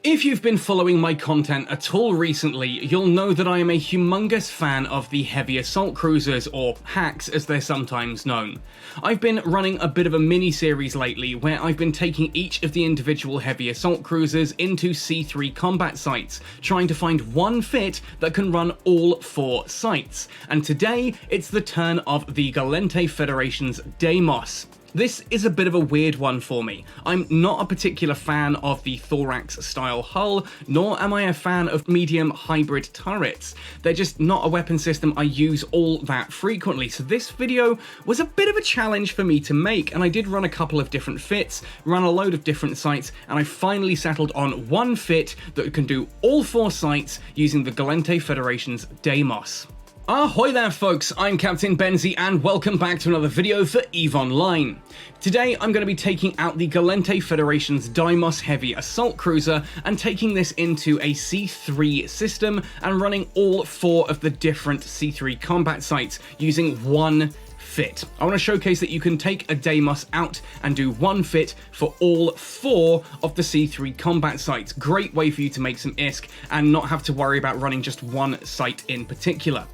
If you've been following my content at all recently, you'll know that I am a humongous fan of the heavy assault cruisers, or hacks as they're sometimes known. I've been running a bit of a mini-series lately where I've been taking each of the individual heavy assault cruisers into C3 combat sites, trying to find one fit that can run all 4 sites. And today, it's the turn of the Gallente Federation's Deimos. This is a bit of a weird one for me. I'm not a particular fan of the thorax-style hull, nor am I a fan of medium hybrid turrets. They're just not a weapon system I use all that frequently, so this video was a bit of a challenge for me to make, and I did run a couple of different fits, run a load of different sites, and I finally settled on one fit that can do all 4 sites using the Gallente Federation's Deimos. Ahoy there folks, I'm Captain Benzie and welcome back to another video for EVE Online. Today I'm going to be taking out the Gallente Federation's Deimos Heavy Assault Cruiser and taking this into a C3 system and running all 4 of the different C3 combat sites using one fit. I want to showcase that you can take a Deimos out and do one fit for all 4 of the C3 combat sites. Great way for you to make some ISK and not have to worry about running just one site in particular.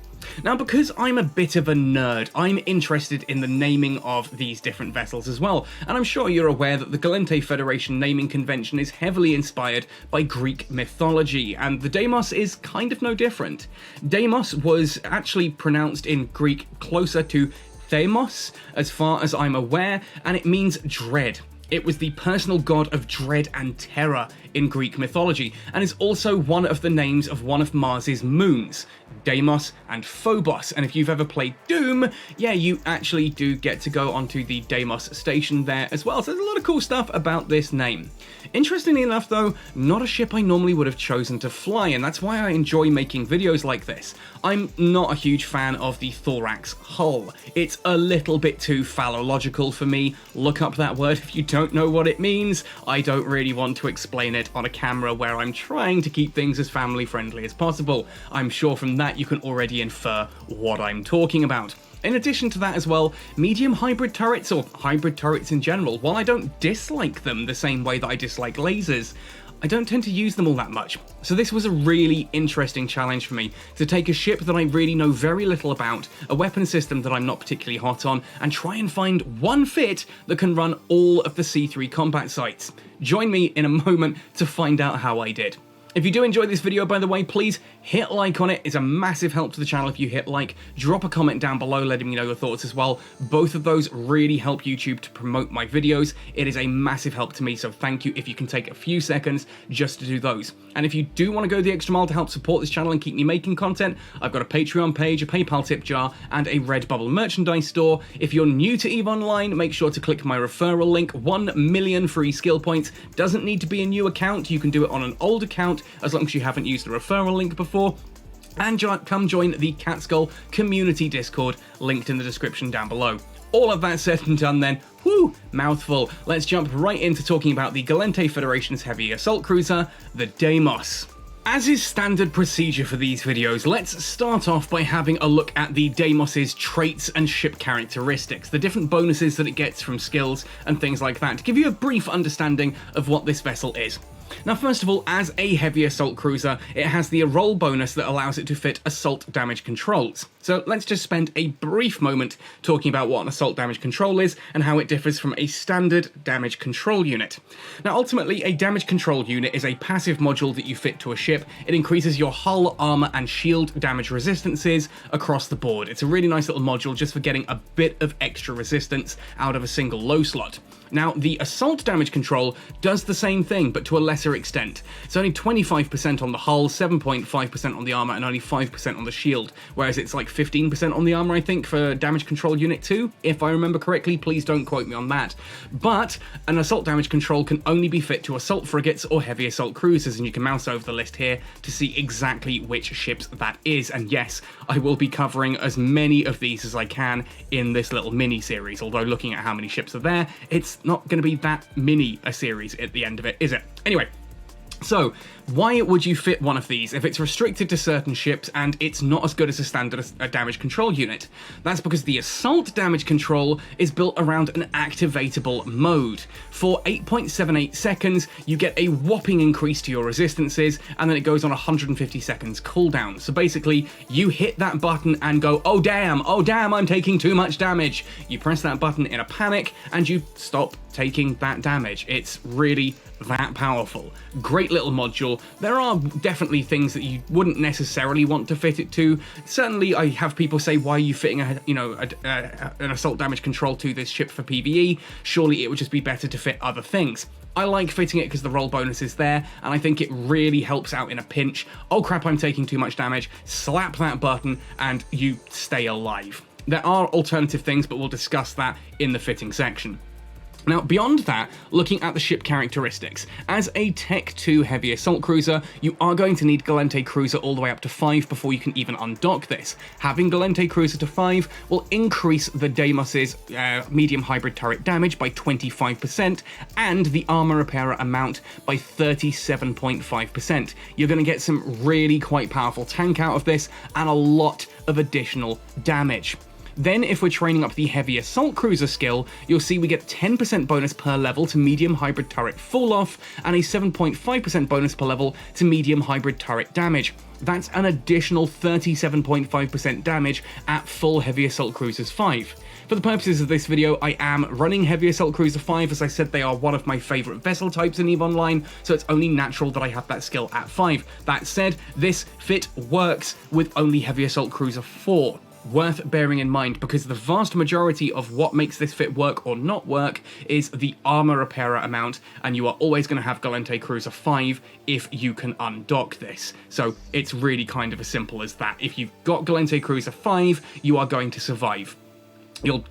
Now, because I'm a bit of a nerd, I'm interested in the naming of these different vessels as well, and I'm sure you're aware that the Gallente Federation naming convention is heavily inspired by Greek mythology, and the Deimos is kind of no different. Deimos was actually pronounced in Greek closer to Deimos, as far as I'm aware, and it means dread. It was the personal god of dread and terror in Greek mythology, and is also one of the names of one of Mars's moons, Deimos and Phobos. And if you've ever played Doom, yeah, you actually do get to go onto the Deimos station there as well, so there's a lot of cool stuff about this name. Interestingly enough though, not a ship I normally would have chosen to fly, and that's why I enjoy making videos like this. I'm not a huge fan of the thorax hull. It's a little bit too phallological for me. Look up that word if you don't know what it means. I don't really want to explain it on a camera where I'm trying to keep things as family friendly as possible. I'm sure from that you can already infer what I'm talking about. In addition to that as well, medium hybrid turrets, or hybrid turrets in general, while I don't dislike them the same way that I dislike lasers, I don't tend to use them all that much. So this was a really interesting challenge for me, to take a ship that I really know very little about, a weapon system that I'm not particularly hot on, and try and find one fit that can run all of the C3 combat sites. Join me in a moment to find out how I did. If you do enjoy this video, by the way, please hit like on it. It's a massive help to the channel if you hit like. Drop a comment down below letting me know your thoughts as well. Both of those really help YouTube to promote my videos. It is a massive help to me, so thank you if you can take a few seconds just to do those. And if you do want to go the extra mile to help support this channel and keep me making content, I've got a Patreon page, a PayPal tip jar, and a Redbubble merchandise store. If you're new to EVE Online, make sure to click my referral link. 1 million free skill points. Doesn't need to be a new account. You can do it on an old account, as long as you haven't used the referral link before. And come join the Catskull community Discord, linked in the description down below. All of that said and done then, whew, mouthful. Let's jump right into talking about the Gallente Federation's heavy assault cruiser, the Deimos. As is standard procedure for these videos, let's start off by having a look at the Deimos's traits and ship characteristics, the different bonuses that it gets from skills and things like that, to give you a brief understanding of what this vessel is. Now, first of all, as a heavy assault cruiser, it has the roll bonus that allows it to fit assault damage controls. So let's just spend a brief moment talking about what an assault damage control is and how it differs from a standard damage control unit. Now, ultimately, a damage control unit is a passive module that you fit to a ship. It increases your hull, armor, and shield damage resistances across the board. It's a really nice little module just for getting a bit of extra resistance out of a single low slot. Now, the assault damage control does the same thing, but to a lesser extent. It's only 25% on the hull, 7.5% on the armor, and only 5% on the shield, whereas it's like 15% on the armor, I think, for damage control unit 2, if I remember correctly. Please don't quote me on that. But an assault damage control can only be fit to assault frigates or heavy assault cruisers, and you can mouse over the list here to see exactly which ships that is. And yes, I will be covering as many of these as I can in this little mini-series, although looking at how many ships are there, it's not going to be that mini a series at the end of it, is it? Anyway, So, why would you fit one of these if it's restricted to certain ships and it's not as good as a standard damage control unit? That's because the assault damage control is built around an activatable mode. For 8.78 seconds, you get a whopping increase to your resistances, and then it goes on 150 seconds cooldown. So basically, you hit that button and go, oh damn, I'm taking too much damage. You press that button in a panic, and you stop taking that damage. It's really that powerful. Great little module. There are definitely things that you wouldn't necessarily want to fit it to. Certainly, I have people say, why are you fitting an assault damage control to this ship for PvE? Surely it would just be better to fit other things. I like fitting it because the roll bonus is there, and I think it really helps out in a pinch. Oh crap, I'm taking too much damage. Slap that button and you stay alive. There are alternative things, but we'll discuss that in the fitting section. Now, beyond that, looking at the ship characteristics, as a Tech 2 heavy assault cruiser, you are going to need Gallente Cruiser all the way up to 5 before you can even undock this. Having Gallente Cruiser to 5 will increase the Deimos' medium hybrid turret damage by 25% and the armor repairer amount by 37.5%. You're going to get some really quite powerful tank out of this and a lot of additional damage. Then, if we're training up the Heavy Assault Cruiser skill, you'll see we get 10% bonus per level to Medium Hybrid Turret Fall-Off, and a 7.5% bonus per level to Medium Hybrid Turret Damage. That's an additional 37.5% damage at full Heavy Assault Cruisers 5. For the purposes of this video, I am running Heavy Assault Cruiser 5, as I said they are one of my favourite vessel types in EVE Online, so it's only natural that I have that skill at 5. That said, this fit works with only Heavy Assault Cruiser 4. Worth bearing in mind, because the vast majority of what makes this fit work or not work is the armor repairer amount, and you are always going to have Gallente Cruiser 5 if you can undock this. So it's really kind of as simple as that. If you've got Gallente Cruiser 5, you are going to survive. You'll,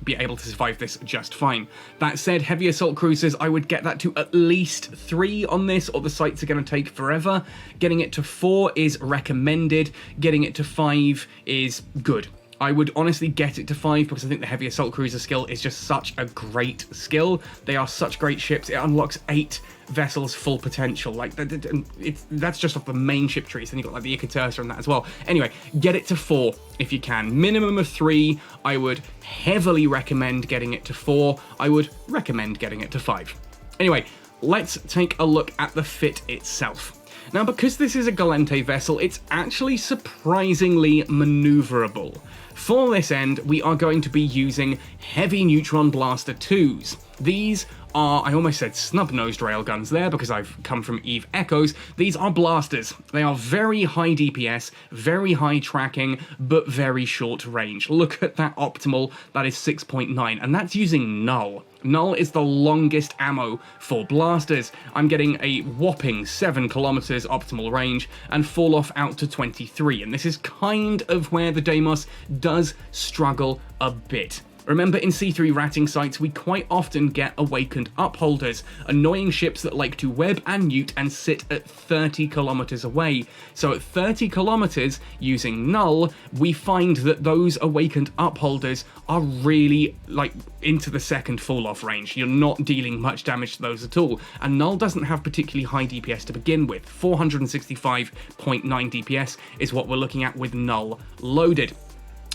be able to survive this just fine. That said, Heavy Assault Cruisers, I would get that to at least 3 on this, or the sites are going to take forever. Getting it to 4 is recommended. Getting it to 5 is good. I would honestly get it to 5 because I think the Heavy Assault Cruiser skill is just such a great skill. They are such great ships. It unlocks 8 vessels full potential. Like, that's just off the main ship trees. Then you've got like the Ikatersa and that as well. Anyway, get it to 4 if you can. Minimum of 3. I would heavily recommend getting it to 4. I would recommend getting it to 5. Anyway, let's take a look at the fit itself. Now, because this is a Gallente vessel, it's actually surprisingly maneuverable. For this end, we are going to be using Heavy Neutron Blaster 2s. These are, I almost said snub-nosed railguns there because I've come from EVE Echoes. These are blasters. They are very high DPS, very high tracking, but very short range. Look at that optimal, that is 6.9, and that's using Null. Null is the longest ammo for blasters. I'm getting a whopping 7 kilometers optimal range and fall off out to 23, and this is kind of where the Deimos does struggle a bit. Remember, in C3 ratting sites, we quite often get awakened upholders, annoying ships that like to web and newt and sit at 30 kilometers away. So at 30 kilometers, using Null, we find that those awakened upholders are really, like, into the second fall-off range. You're not dealing much damage to those at all. And Null doesn't have particularly high DPS to begin with. 465.9 DPS is what we're looking at with Null loaded.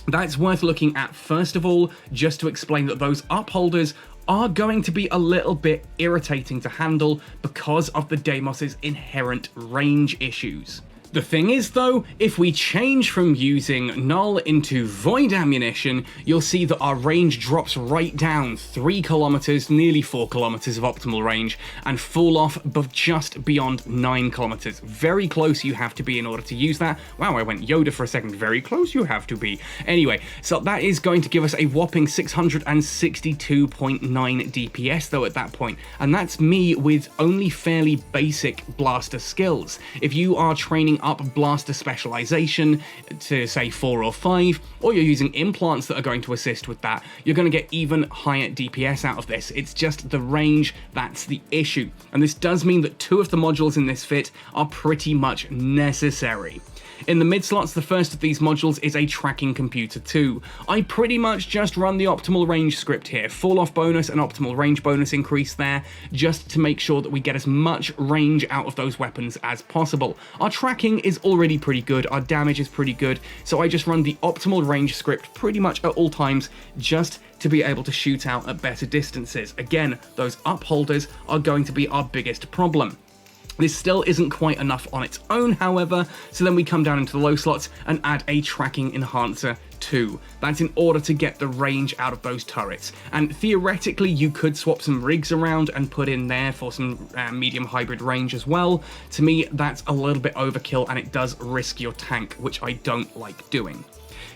That's worth looking at first of all, just to explain that those upholders are going to be a little bit irritating to handle because of the Deimos' inherent range issues. The thing is though, if we change from using Null into Void Ammunition, you'll see that our range drops right down 3 kilometers, nearly 4 kilometers of optimal range, and fall off just beyond 9 kilometers. Very close you have to be in order to use that. Wow, I went Yoda for a second. Very close you have to be. Anyway, so that is going to give us a whopping 662.9 DPS though at that point, and that's me with only fairly basic blaster skills. If you are training cranking up blaster specialization to say 4 or 5, or you're using implants that are going to assist with that, you're going to get even higher DPS out of this. It's just the range that's the issue. And this does mean that 2 of the modules in this fit are pretty much necessary. In the mid slots, the first of these modules is a tracking computer 2. I pretty much just run the optimal range script here, fall off bonus and optimal range bonus increase there, just to make sure that we get as much range out of those weapons as possible. Our tracking is already pretty good, our damage is pretty good, so I just run the optimal range script pretty much at all times, just to be able to shoot out at better distances. Again, those upholders are going to be our biggest problem. This still isn't quite enough on its own, however, so then we come down into the low slots and add a tracking enhancer 2. That's in order to get the range out of those turrets. And theoretically, you could swap some rigs around and put in there for some medium hybrid range as well. To me, that's a little bit overkill, and it does risk your tank, which I don't like doing.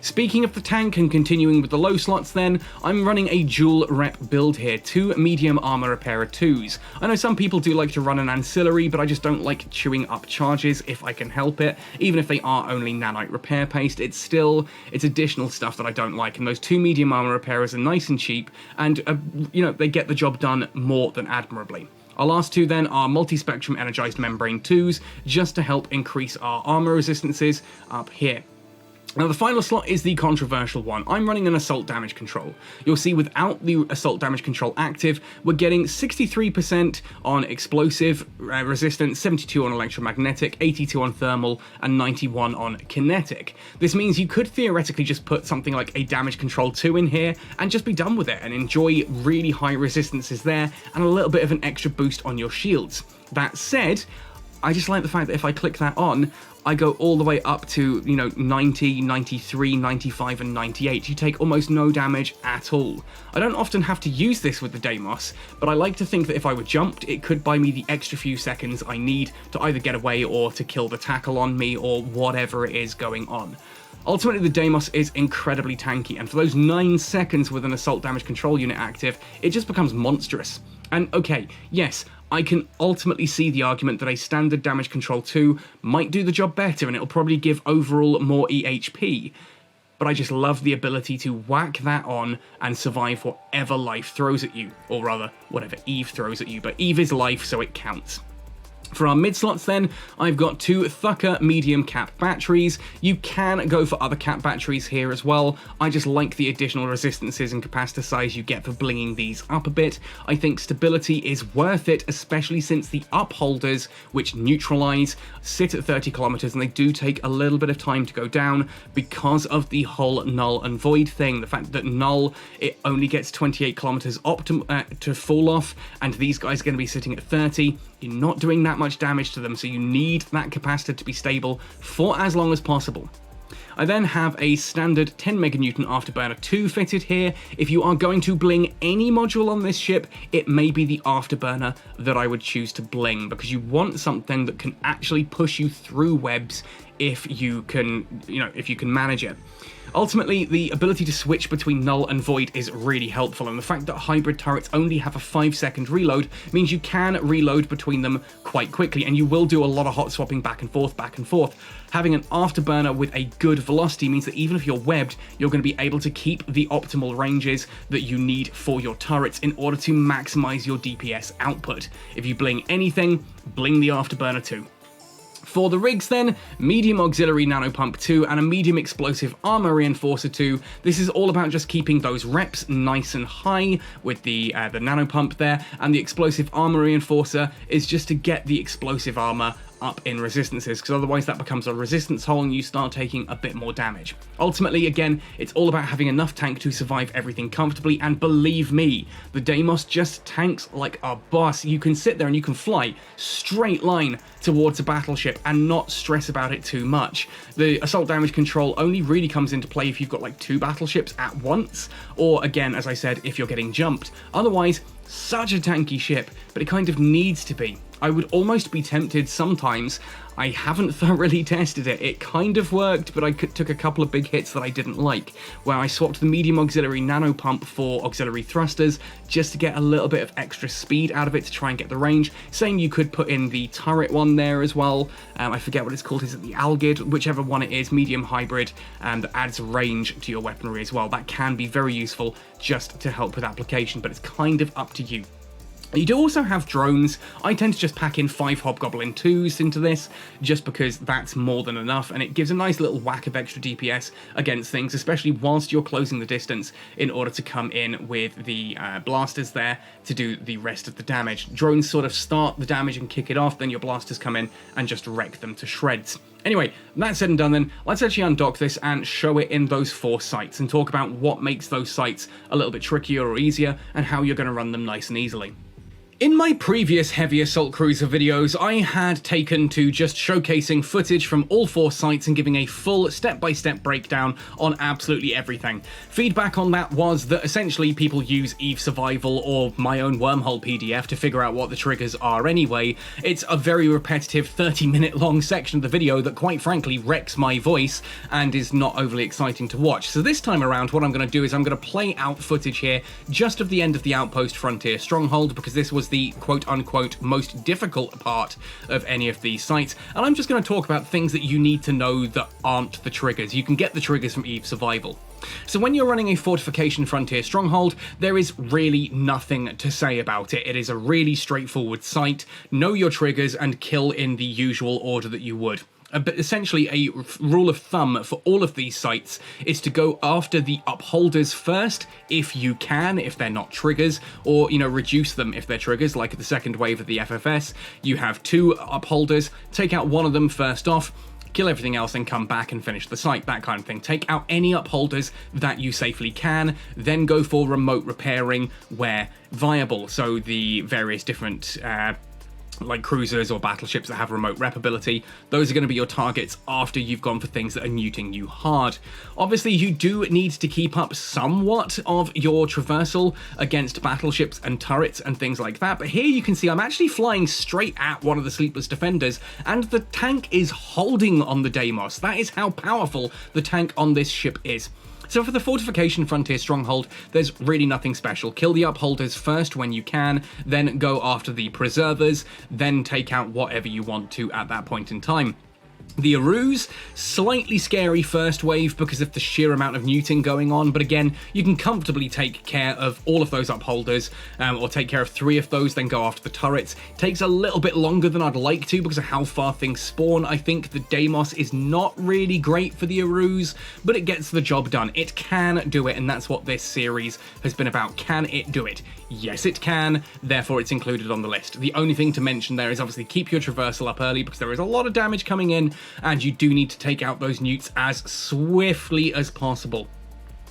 Speaking of the tank and continuing with the low slots then, I'm running a dual rep build here, 2 medium armor repairer 2s. I know some people do like to run an ancillary, but I just don't like chewing up charges if I can help it. Even if they are only Nanite Repair Paste, it's additional stuff that I don't like, and those 2 medium armor repairers are nice and cheap, and they get the job done more than admirably. Our last 2 then are Multispectrum Energized Membrane 2s, just to help increase our armor resistances up here. Now the final slot is the controversial one. I'm running an assault damage control. You'll see without the assault damage control active, we're getting 63% on explosive resistance, 72 on electromagnetic, 82 on thermal, and 91 on kinetic. This means you could theoretically just put something like a damage control 2 in here and just be done with it and enjoy really high resistances there and a little bit of an extra boost on your shields. That said, I just like the fact that if I click that on, I go all the way up to, 90, 93, 95, and 98. You take almost no damage at all. I don't often have to use this with the Deimos, but I like to think that if I were jumped, it could buy me the extra few seconds I need to either get away or to kill the tackle on me or whatever it is going on. Ultimately, the Deimos is incredibly tanky, and for those 9 seconds with an assault damage control unit active, it just becomes monstrous. And okay, yes, I can ultimately see the argument that a standard damage control 2 might do the job better and it'll probably give overall more EHP, but I just love the ability to whack that on and survive whatever life throws at you, or rather, whatever Eve throws at you, but Eve is life, so it counts. For our mid slots then, I've got 2 Thukker medium cap batteries. You can go for other cap batteries here as well. I just like the additional resistances and capacitor size you get for blinging these up a bit. I think stability is worth it, especially since the upholders, which neutralize, sit at 30 kilometers and they do take a little bit of time to go down because of the whole null and void thing. The fact that null, it only gets 28 kilometers to fall off, and these guys are going to be sitting at 30. You're not doing that much damage to them, so you need that capacitor to be stable for as long as possible. I then have a standard 10 meganewton Afterburner II fitted here. If you are going to bling any module on this ship, it may be the Afterburner that I would choose to bling, because you want something that can actually push you through webs if you can, if you can manage it. Ultimately, the ability to switch between null and void is really helpful, and the fact that hybrid turrets only have a 5-second reload means you can reload between them quite quickly, and you will do a lot of hot swapping back and forth. Having an afterburner with a good velocity means that even if you're webbed, you're going to be able to keep the optimal ranges that you need for your turrets in order to maximize your DPS output. If you bling anything, bling the Afterburner too. For the rigs then, medium auxiliary nano pump 2 and a medium explosive armor reinforcer 2. This is all about just keeping those reps nice and high with the nano pump there, and the explosive armor reinforcer is just to get the explosive armor up in resistances, because otherwise that becomes a resistance hole and you start taking a bit more damage. Ultimately, again, it's all about having enough tank to survive everything comfortably, and believe me, the Deimos just tanks like a boss. You can sit there and you can fly straight line towards a battleship and not stress about it too much. The assault damage control only really comes into play if you've got like 2 battleships at once, or again, as I said, if you're getting jumped. Otherwise, such a tanky ship, but it kind of needs to be. I would almost be tempted sometimes. I haven't thoroughly tested it. It kind of worked, but I took a couple of big hits that I didn't like, where I swapped the medium auxiliary nano pump for auxiliary thrusters just to get a little bit of extra speed out of it to try and get the range. Same, you could put in the turret one there as well. I forget what it's called. Is it the Algid? Whichever one it is, medium hybrid, that adds range to your weaponry as well. That can be very useful just to help with application, but it's kind of up to you. You do also have drones. I tend to just pack in 5 Hobgoblin 2s into this, just because that's more than enough, and it gives a nice little whack of extra DPS against things, especially whilst you're closing the distance, in order to come in with the blasters there to do the rest of the damage. Drones sort of start the damage and kick it off, then your blasters come in and just wreck them to shreds. Anyway, that said and done then, let's actually undock this and show it in those 4 sites, and talk about what makes those sites a little bit trickier or easier, and how you're going to run them nice and easily. In my previous heavy assault cruiser videos, I had taken to just showcasing footage from all 4 sites and giving a full step-by-step breakdown on absolutely everything. Feedback on that was that essentially people use EVE Survival or my own wormhole PDF to figure out what the triggers are anyway. It's a very repetitive 30-minute long section of the video that quite frankly wrecks my voice and is not overly exciting to watch. So this time around what I'm going to do is I'm going to play out footage here just of the end of the Outpost Frontier Stronghold, because this was the quote-unquote most difficult part of any of these sites, and I'm just going to talk about things that you need to know that aren't the triggers. You can get the triggers from EVE Survival. So when you're running a Fortification Frontier Stronghold, there is really nothing to say about it. It is a really straightforward site. Know your triggers and kill in the usual order that you would. But essentially a rule of thumb for all of these sites is to go after the upholders first, if you can, if they're not triggers, or, you know, reduce them if they're triggers, like at the second wave of the FFS. You have 2 upholders, take out one of them first off, kill everything else, and come back and finish the site, that kind of thing. Take out any upholders that you safely can, then go for remote repairing where viable. So the various different like cruisers or battleships that have remote rep ability, those are going to be your targets after you've gone for things that are neuting you hard. Obviously, you do need to keep up somewhat of your traversal against battleships and turrets and things like that, but here you can see I'm actually flying straight at one of the Sleepless Defenders, and the tank is holding on the Deimos. That is how powerful the tank on this ship is. So for the Fortification Frontier Stronghold, there's really nothing special. Kill the upholders first when you can, then go after the preservers, then take out whatever you want to at that point in time. The Arus, slightly scary first wave because of the sheer amount of neuting going on, but again, you can comfortably take care of all of those upholders, or take care of 3 of those, then go after the turrets. Takes a little bit longer than I'd like to because of how far things spawn. I think the Deimos is not really great for the Arus, but it gets the job done. It can do it, and that's what this series has been about. Can it do it? Yes, it can, therefore it's included on the list. The only thing to mention there is obviously keep your traversal up early because there is a lot of damage coming in, and you do need to take out those newts as swiftly as possible.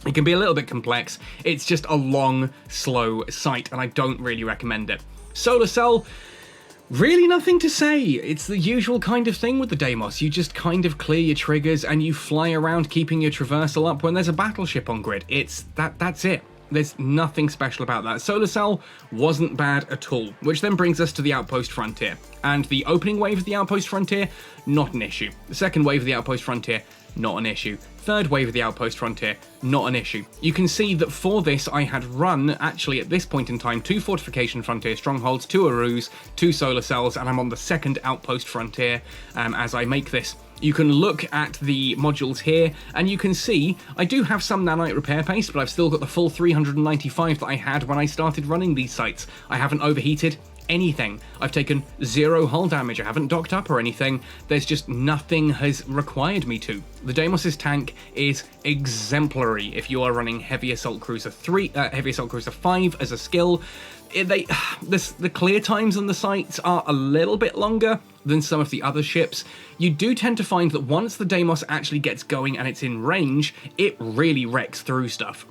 It can be a little bit complex. It's just a long, slow site, and I don't really recommend it. Solar Cell, really nothing to say. It's the usual kind of thing with the Deimos. You just kind of clear your triggers and you fly around keeping your traversal up when there's a battleship on grid. That's it. There's nothing special about that. Solar Cell wasn't bad at all, which then brings us to the Outpost Frontier. And the opening wave of the Outpost Frontier, not an issue. The second wave of the Outpost Frontier, not an issue. Third wave of the Outpost Frontier, not an issue. You can see that for this I had run, actually at this point in time, 2 Fortification Frontier Strongholds, 2 Arus, 2 Solar Cells, and I'm on the second Outpost Frontier as I make this. You can look at the modules here, and you can see I do have some Nanite Repair Paste, but I've still got the full 395 that I had when I started running these sites. I haven't overheated anything. I've taken 0 hull damage. I haven't docked up or anything. There's just nothing has required me to. The Deimos' tank is exemplary if you are running Heavy Assault Cruiser 5 as a skill. The clear times on the sites are a little bit longer than some of the other ships. You do tend to find that once the Deimos actually gets going and it's in range, it really wrecks through stuff.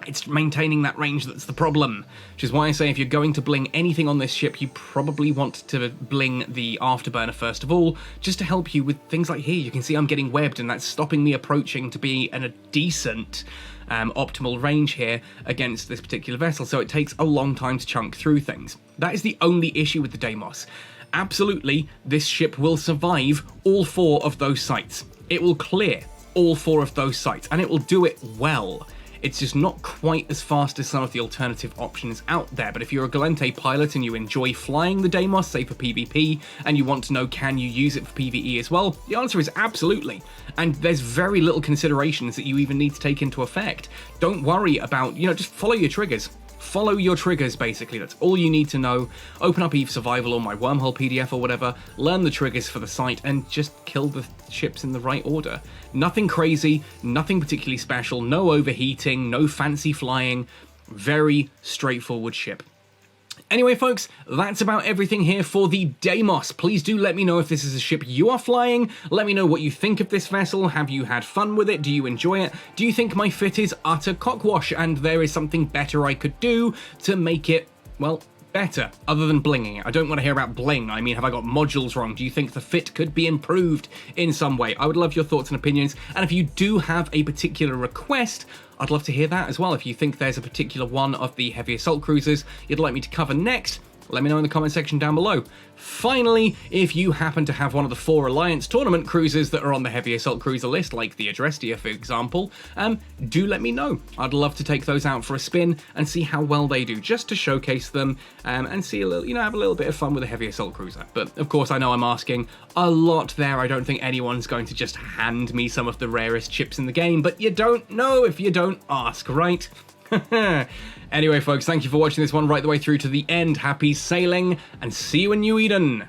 It's maintaining that range that's the problem, which is why I say if you're going to bling anything on this ship, you probably want to bling the Afterburner first of all, just to help you with things like here. You can see I'm getting webbed, and that's stopping me approaching to be in a decent optimal range here against this particular vessel, so it takes a long time to chunk through things. That is the only issue with the Deimos. Absolutely, this ship will survive all 4 of those sites. It will clear all 4 of those sites, and it will do it well. It's just not quite as fast as some of the alternative options out there, but if you're a Galente pilot and you enjoy flying the Deimos, say for PvP, and you want to know can you use it for PvE as well, the answer is absolutely. And there's very little considerations that you even need to take into effect. Don't worry about, just follow your triggers. Follow your triggers, basically. That's all you need to know. Open up EVE Survival or my Wormhole PDF or whatever, learn the triggers for the site, and just kill the ships in the right order. Nothing crazy, nothing particularly special, no overheating, no fancy flying. Very straightforward ship. Anyway, folks, that's about everything here for the Deimos. Please do let me know if this is a ship you are flying. Let me know what you think of this vessel. Have you had fun with it? Do you enjoy it? Do you think my fit is utter cockwash and there is something better I could do to make it, well, better, other than blinging it? I don't want to hear about bling. I mean, have I got modules wrong? Do you think the fit could be improved in some way? I would love your thoughts and opinions. And if you do have a particular request, I'd love to hear that as well. If you think there's a particular one of the heavy assault cruisers you'd like me to cover next, let me know in the comment section down below. Finally, if you happen to have one of the 4 Alliance tournament cruisers that are on the heavy assault cruiser list, like the Energized, for example, do let me know. I'd love to take those out for a spin and see how well they do, just to showcase them and see a little, have a little bit of fun with a heavy assault cruiser. But of course, I know I'm asking a lot there. I don't think anyone's going to just hand me some of the rarest chips in the game, but you don't know if you don't ask, right? Anyway, folks, thank you for watching this one right the way through to the end. Happy sailing, and see you in New Eden.